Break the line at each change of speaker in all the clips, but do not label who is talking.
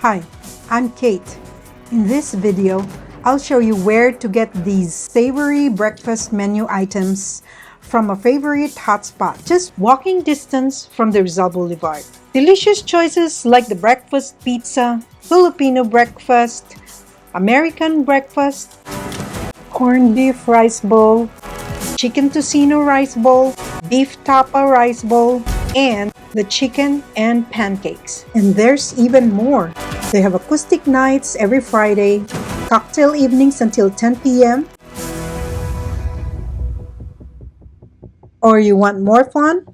Hi, I'm Kate. In this video, I'll show you where to get these savory breakfast menu items from a favorite hotspot, just walking distance from the Rizal Boulevard. Delicious choices like the breakfast pizza, Filipino breakfast, American breakfast, corned beef rice bowl, chicken tocino rice bowl, beef tapa rice bowl, and the chicken and pancakes. And there's even more. They have acoustic nights every Friday, cocktail evenings until 10 p.m. Or you want more fun?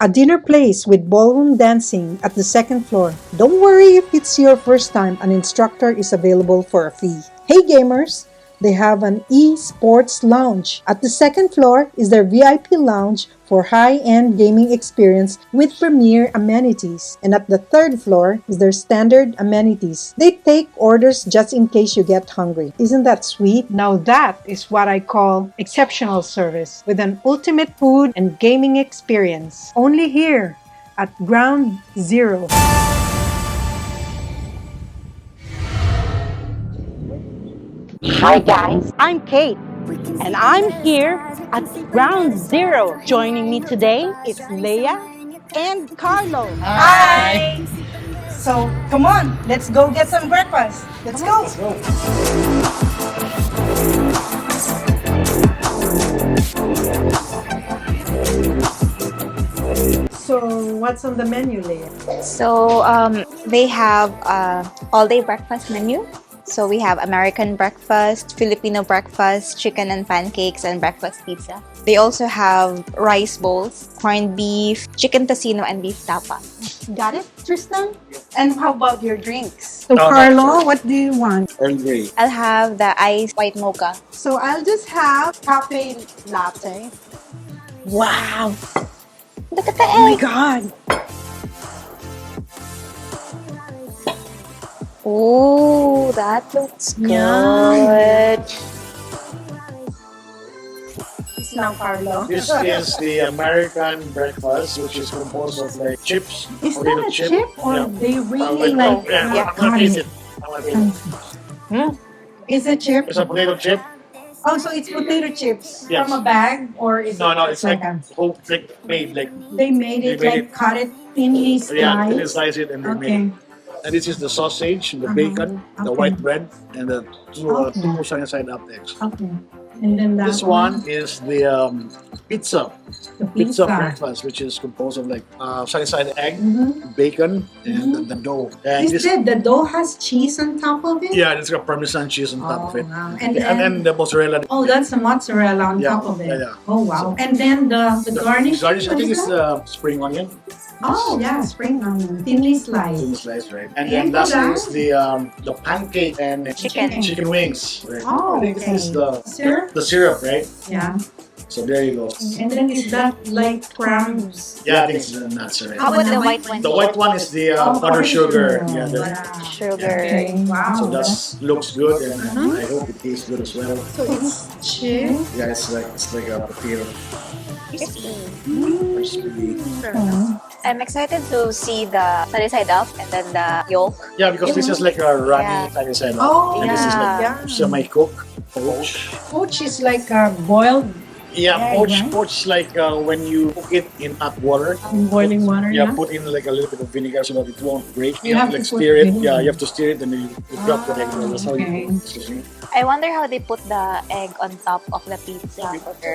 A dinner place with ballroom dancing at the second floor. Don't worry if it's your first time, an instructor is available for a fee. Hey gamers! They have an e-sports lounge. At the second floor is their VIP lounge for high-end gaming experience with premier amenities. And at the third floor is their standard amenities. They take orders just in case you get hungry. Isn't that sweet? Now that is what I call exceptional service with an ultimate food and gaming experience. Only here at Ground Zero.
Hi guys,
I'm Kate, and I'm here at Ground Zero. Joining me today is Lea and Carlo.
Hi.
So, come on, let's go get some breakfast. Let's go. So, what's on the menu, Leah?
So they have all-day breakfast menu. So we have American breakfast, Filipino breakfast, chicken and pancakes, and breakfast pizza. They also have rice bowls, corned beef, chicken tocino, and beef tapa.
Got it, Tristan? And how about your drinks?
So, Carlo, what do you want?
Earl Grey.
I'll have the iced white mocha.
So I'll just have cafe latte.
Wow! Look at the
Oh my
egg!
God!
Oh, that looks good.
Now, Carlo.
This is the American breakfast, which is composed of like chips.
Is
potato
that a chip or they really
no,
like?
yeah, I'm gonna taste it. I'm gonna taste it.
Is it chip?
It's a potato chip.
Oh, so it's potato chips
Yes.
from a bag, or is
No,
it
no, it's like
a?
whole like made like
They made it
They made
like cut it thinly
yeah, they
sliced.
slice it and they make
Okay.
it. And this is the sausage, the bacon, the
Okay.
white bread, and the two
Okay.
side up eggs.
Okay. And then that
This one is the pizza.
the
Pizza breakfast, which is composed of like sunny side egg, bacon, and the dough. And
You said the dough has cheese on top of it?
yeah, it's got Parmesan cheese on top of it.
Wow.
And then the mozzarella.
Oh, that's the mozzarella on
Yeah,
top of it.
yeah.
Oh, wow. And then the garnish?
Garnish, I
what
think
is
it's
that?
spring onion.
Oh, yeah, spring onion. Thinly
Thin
sliced.
slice, right? And
And
then last
that?
is the pancake and
Chicken.
wings. Right?
Oh,
I think this is the
Syrup?
syrup, right?
Yeah.
So there you go.
And then is that like crumbs?
Yeah, I think it's the nuts, right?
How about the white one?
The white one is the butter sugar. Yeah,
Wow.
Sugar.
Okay, wow.
so that looks good, and I hope it tastes good as well.
So it's chip.
Yeah, it's like a potato. Crispy.
I'm excited to see the sunny side up and then the yolk.
Yeah, because this is like a runny
Yeah.
sunny side up.
Oh,
And this is like
yeah.
semi-cooked poach.
Poached is like boiled
Yeah,
Egg,
poach,
right?
poach like when you cook it in hot water.
in boiling water.
Yeah,
Yeah.
put in like a little bit of vinegar so that it won't break.
You have
like
to put
stir it.
vinegar.
Yeah, you have to stir it and then you drop the egg. That's how
okay.
you cook it.
I wonder how they put the egg on top of the pizza.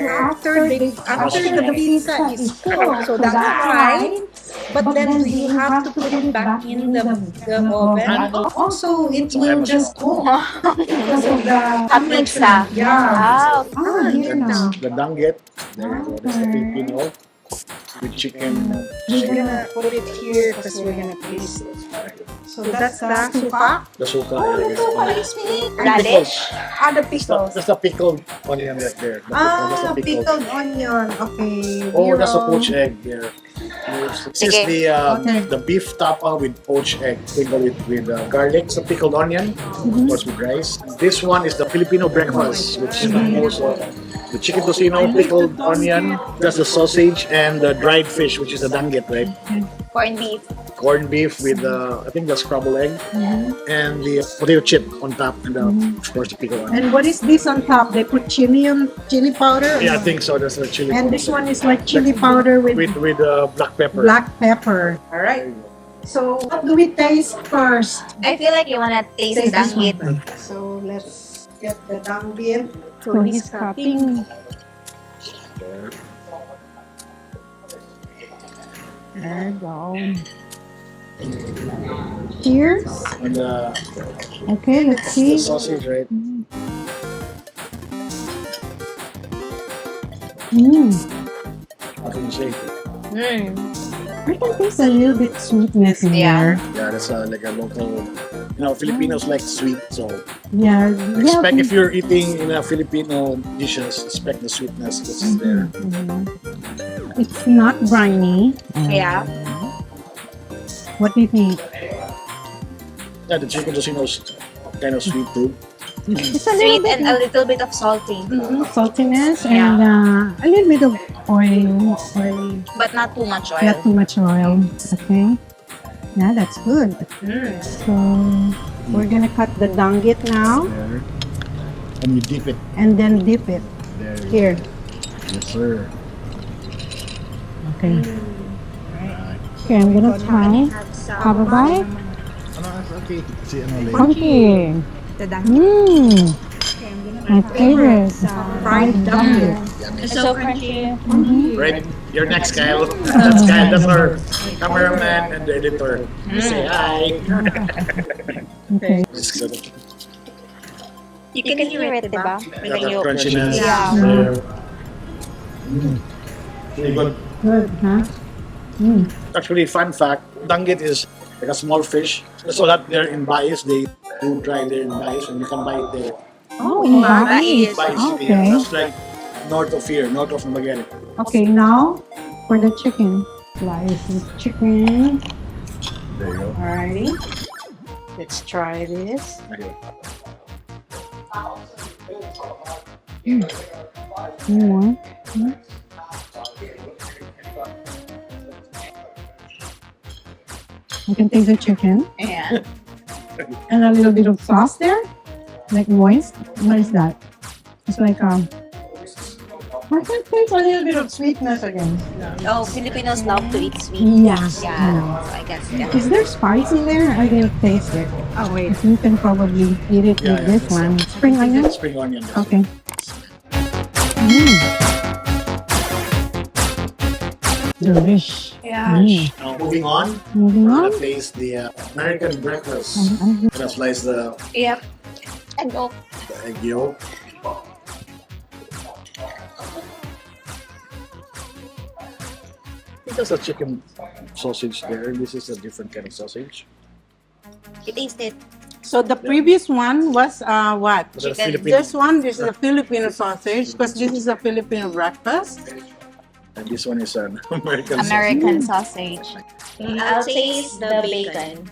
After the pizza is cooked, so that's fine. But then you have to put it back in the oven. And also, it will just cook because of the
Hot pizza.
Yeah.
Wow.
Ah, here now.
The danggit. There you go. That's the Filipino with chicken.
We're gonna put it here because we're gonna taste it. So that's the suka.
The suka.
Oh,
yeah,
that's
yes.
so crispy.
Radish.
Ah, the pickles.
That's the pickled onion right there. That's
Ah,
the
pickled onion. Okay.
Oh,
we're
that's a
all-
poached egg there. This is
Okay.
the beef tapa with poached egg, sprinkled with garlic, some pickled onion, of course with rice. This one is the Filipino breakfast, which is composed of the chicken tocino, pickled onion, plus the sausage and the dried fish, which is the danggit, right?
Corned beef.
Corned beef with I think the scrambled egg and the potato chip on top, and of course the pickled onion.
And what is this on top? They put chili powder?
Yeah, I think so. That's the chili.
And this one is like chili powder with
black pepper.
black pepper. All right. So what do we taste first?
I feel like you wanna taste the danggit.
So let's get the danggit.
So he's cutting. There you go. Cheers.
And
Okay, let's see.
the sausage, right? How can you say?
I can taste a little bit sweetness in
Yeah.
there.
Yeah, that's like a local. Filipinos like sweet, so
Yeah.
expect if you're eating in a Filipino dishes, expect the sweetness that's there.
It's not briny.
Yeah.
What do you think?
Yeah, the chicken tocino's kind of sweet too.
It's a
Sweet
little bit
and a little bit of salty.
saltiness
Yeah.
and a little bit of oil.
But not too much oil.
Not too much oil. Okay. Yeah, that's good. So we're gonna cut the danggit now
There. And you dip it.
and then dip it.
There.
Here.
Yes, sir.
Okay. Okay, I'm gonna try. Have a bite.
Okay. See,
Okay.
The danggit.
My favorite. Fried danggit.
It's so crunchy.
Right, you're next, Kyle. That's Kyle. That's our cameraman and the editor. Say hi.
Okay.
You can hear it, diba? When
The
you...
crunchiness.
Yeah.
There. Very good.
Good, huh?
Actually, fun fact, danggit is like a small fish. So that they're in Bais, they do dry there in Bais, and you can buy it there.
Oh, in
Bais.
Bais.
Bais City.
Okay.
That's like north of here, north of Dumaguete.
Okay, now for the chicken. Slice the chicken.
There you go.
Alrighty. Let's try this. You want? You can taste the chicken
Yeah.
and a little bit of sauce there, like moist. What is that? It's like I can taste a little bit of sweetness again.
Oh, Filipinos love to eat sweet.
Yeah.
Yeah. So I guess, yeah.
Is there spice in there? I didn't taste it. Oh wait, you can probably eat it
Yeah,
with
yeah,
this
that's
one. Spring onion.
Spring onion. Yes.
Okay. Delish.
Yeah.
Now moving on,
Moving
we're
on.
gonna taste the American breakfast.
Mhm.
Gonna slice the
Yep. And go.
egg yolk. There's a chicken sausage there. This is a different kind of sausage.
You taste it.
So the previous one was what?
But the
Chicken.
Filipino,
This one, this is a Filipino sausage because this is a Filipino breakfast.
and this one is an American.
American sausage. I'll taste the bacon.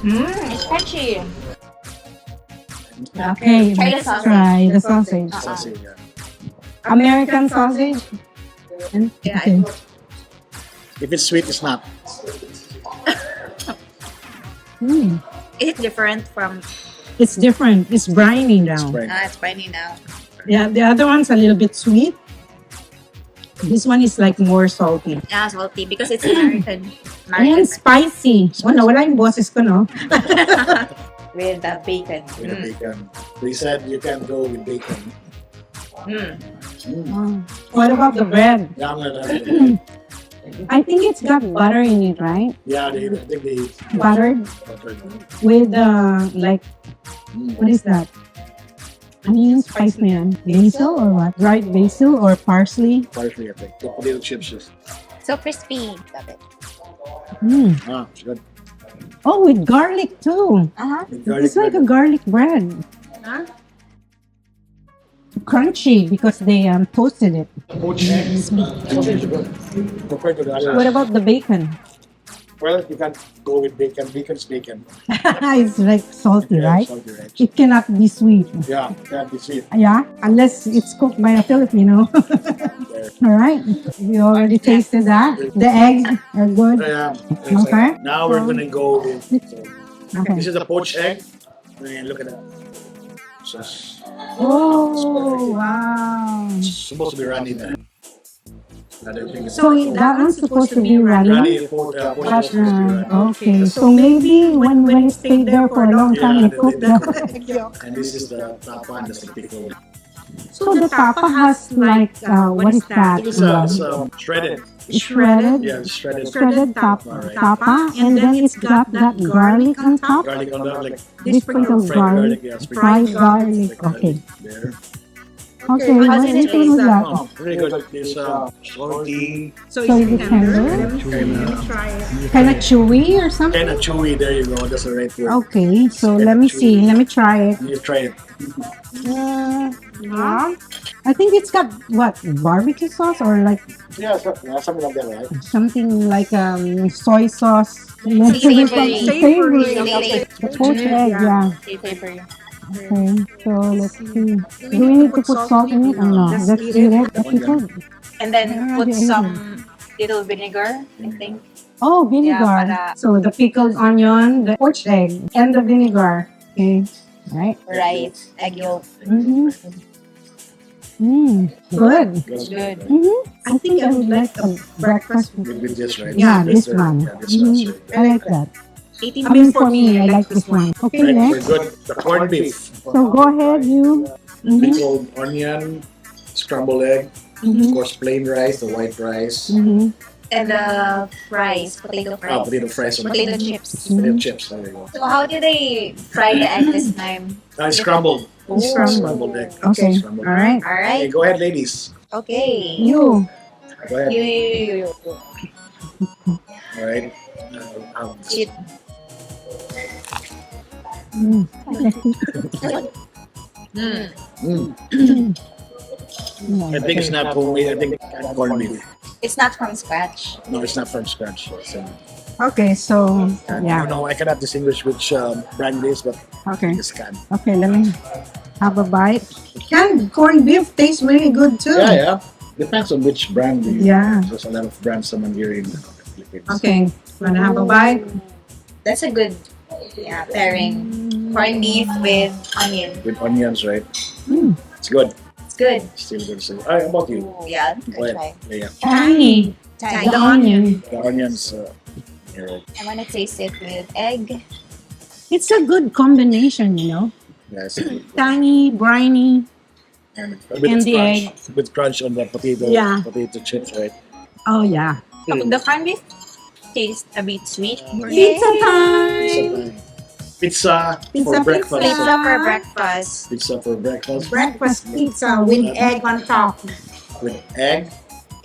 It's crunchy.
Okay,
Try the
let's
sausage.
try the sausage.
Sausage, yeah.
American sausage. And,
Yeah,
okay.
If it's sweet, it's not.
Is it different from...
It's different. It's briny
It's
now.
right.
it's briny now.
Yeah, the other one's a little bit sweet. This one is like more salty.
Yeah, salty because it's American.
And spicy. Oh, no, wala yung boses ko, no?
With the bacon.
With the bacon. They said you can go with bacon.
What about the bread?
Yeah, I'm gonna-
I think it's got butter in it, right?
yeah, I think they
Buttered with like, what is that? Ano yung spice na yan? Basil or what? Dried basil or parsley?
parsley, I think. The potato chips is
So crispy. Love it.
it's good.
Oh, with garlic too.
Uh-huh.
With garlic
It's like a
bread.
garlic bread. Crunchy because they toasted it.
Poached eggs. Sausage is good. Compared to the other.
What about the bacon?
Well, you can't go with bacon. Bacon's bacon.
It's like salty,
Yeah,
right?
salty, right?
It cannot be sweet.
Yeah, can't be sweet.
Yeah, unless it's cooked by a Filipino.
There.
All right, we already tasted that. The eggs are good.
Yeah.
Okay.
Now we're gonna go with.
Okay.
This is the poached egg. And look at that. So
Oh, wow.
it's supposed to be runny there. Another thing is
So that one's supposed to be runny.
runny. Poached egg is supposed to be runny.
Okay, so maybe when it stayed there for a long time,
Yeah,
it cooked the...
And this is the top one, that's the pickle.
So the tapa has like, what is that?
It's shredded.
Shredded?
Yeah, shredded.
Shredded tapa, and then it's got that garlic on top.
Garlic on that, like
This sprinkled
fried garlic.
garlic,
Yeah,
fried garlic. Okay.
There.
Okay,
How
what
does
is
it taste?
with that?
Oh, very good. It's salty,
So
So
is
it's
it tender?
tender?
Let me try it.
Kind of chewy or something?
kind of chewy. There you go. That's the right word.
Okay, so let me see. Let me try it.
You try it.
Yeah. I think it's got what, barbecue sauce or like
Yeah, something like that, right?
something like soy sauce.
Savory.
Savory. The poached egg, yeah.
Savory.
Okay, so let's see. Do we need to put salt in it or no? Let's eat it. Let's eat it.
And then
Yeah,
put
yeah,
some little vinegar, I think.
Oh, vinegar.
para-
So the pickled onion, the poached egg, and the vinegar. Okay, right?
Right. Egg yolk.
Mm-hmm. Good.
That's
Good.
I think I would like a breakfast.
with this, right?
Yeah, this
Right.
one.
Yeah, this one's right.
I like that.
18
I mean, for me, I like this one. Okay,
Right, we're
next.
good. The corned beef,
So go ahead, you.
pickled onion, scrambled egg, of course, plain rice, the white rice,
And the fries, potato fries.
potato fries, and
Potato chips.
potato chips. There you go.
So how did they fry the egg this time?
Scrambled.
Scrambled.
Scrambled egg.
Okay,
Scrambled.
all right.
All
Okay,
right.
go ahead, ladies.
Okay.
You.
Go ahead.
You.
All right.
Eat.
I think it's not homemade. I think corned beef.
It's not from scratch.
No, it's not from scratch. So,
Okay, so yeah.
no, I cannot distinguish which brand it is, but
Okay,
it's canned.
okay. Let me have a bite. Canned corned beef tastes really good too.
Yeah, yeah. Depends on which brand you use.
Yeah.
There's a lot of brands naman here in the Philippines.
Okay, wanna have a bite?
That's a good pairing. Corned beef with onion.
With onions, right?
Mm.
It's good.
It's good.
Still good. So, how about you?
Ooh, yeah.
Go
Good try.
ahead. Yeah,
Tiny.
Tiny.
The onion.
the onions. Here, right?
I want to taste it with egg.
It's a good combination, you know.
Yes.
Tiny, briny,
And
And the
crunch, with crunch on the potato,
Yeah.
potato chips, right?
oh yeah.
The corned beef tastes a bit sweet.
Pizza time!
Pizza
Pizza,
for breakfast.
Pizza for breakfast.
Pizza for breakfast
Breakfast pizza with egg on top
with egg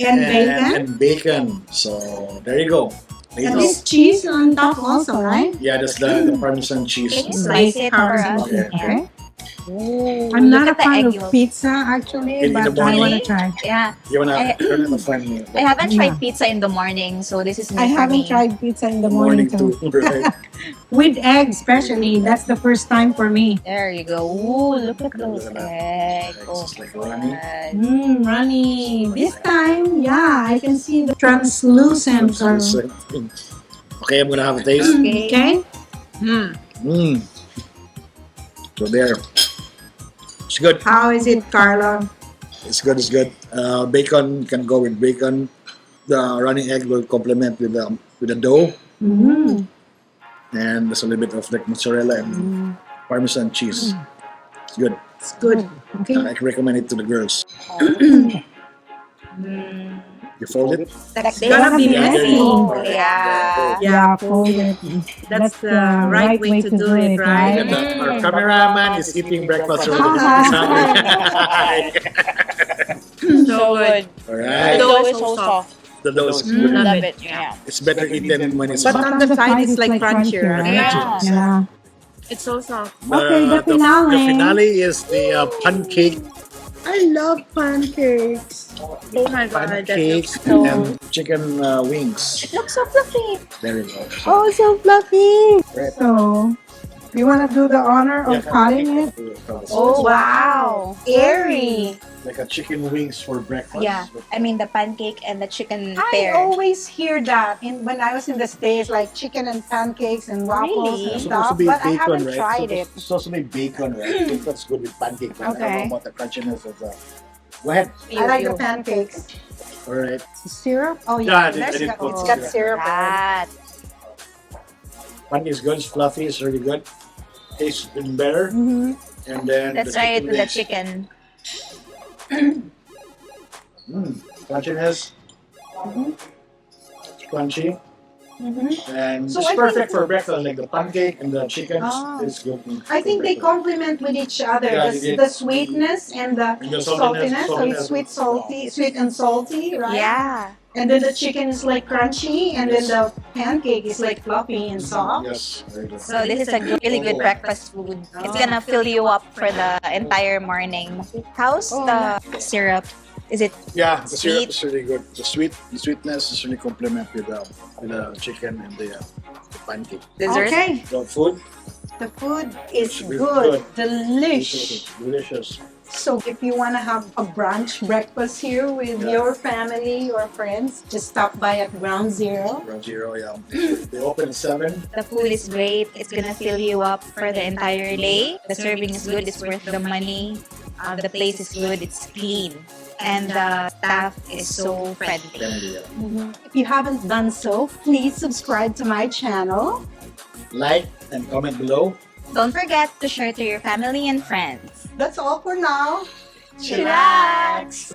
and bacon.
and bacon. So there you go.
And this cheese on top also, right?
Yeah, that's the Parmesan cheese.
Can you slice it for us?
Okay.
Okay.
Ooh,
I'm not a
look at the
fan
egg
of
yolk.
pizza actually,
In the
but I
morning.
want to try.
Yeah.
You're
I-
not a fan.
I haven't tried
Yeah.
pizza in the morning, so this is new
I
for
haven't
me.
tried pizza in the morning too.
Right?
With egg especially, that's the first time for me.
There you go. Ooh, look at those
Look at that.
eggs.
Eggs
Oh,
is like runny.
God.
Runny. This time, yeah, I can see the translucent. Or...
Okay, I'm gonna have a taste.
Okay.
Mm. So there. It's good.
How is it, Carlo?
It's good. It's good. Bacon can go with bacon. The running egg will complement with the dough,
Mm.
and there's a little bit of like mozzarella and Parmesan cheese. It's good.
It's good. Okay.
I can recommend it to the girls.
Mm.
You fold it.
That's
gonna be messy.
Yeah.
Yeah, fold it. That's the right way to do it, right?
And our cameraman is eating breakfast right
So good.
All right.
The dough is so soft.
The dough is good.
Love it. Yeah.
It's better eaten when it's
But
hot.
on the side, it's like crunchy, right?
Yeah.
Yeah.
It's so soft.
Okay, the finale.
The finale is the pancake.
I love pancakes.
Oh my god, that
Pancakes
looks so...
and chicken wings.
It looks so fluffy.
There you go.
Oh, so fluffy.
Right.
So, you want to do the honor of cutting it?
Oh wow, airy.
Like a chicken wings for breakfast.
Yeah, I mean the pancake and the chicken
I
paired.
always hear that when I was in the States, like chicken and pancakes and waffles
Really?
and
It's supposed to
stuff,
be
but I
bacon,
haven't
right?
tried it.
It's supposed to be bacon, right? Bacon's good with pancake. But I don't
Okay.
know about the crunchiness of the. Go ahead.
I like the pancakes.
All right.
Syrup? Oh
Yeah,
yeah,
I
there's
did
got,
put
it's got
syrup.
syrup. in it.
That.
Pancake is good. It's fluffy. It's really good. Tastes even better.
Mhm.
And then
Let's
the
try it with the
wings.
chicken.
Crunchiness. Crunchy.
Mhm.
And
So
it's
I
perfect
think-
for breakfast. Like the pancake and the chicken
Ah.
is good.
I think they complement with each other.
Yeah,
the,
they did.
the sweetness and the,
And the
saltiness. So it's
saltiness.
sweet and salty, right?
Yeah.
And then the chicken is like crunchy, and
Yes.
then the pancake is like fluffy and soft.
Yes, very good.
So this is a really good breakfast food. It's gonna fill you up for the entire morning. How's the syrup? Is it
Yeah, the
Sweet.
syrup is really good. The sweetness is really complement with the chicken and the pancake.
dessert?
Okay,
The food
the food is
It's really
good,
good.
delicious.
delicious.
So if you want to have a brunch breakfast here with
Yeah.
your family or friends, just stop by at Ground Zero.
Ground Zero, yeah. They open at 7.
The food is great. It's gonna fill you up for the entire day. The serving is good. It's worth the money. The place is good. It's clean. And the staff is so friendly.
Family, yeah.
If you haven't done so, please subscribe to my channel.
Like and comment below.
Don't forget to share to your family and friends.
That's all for now.
Chillax!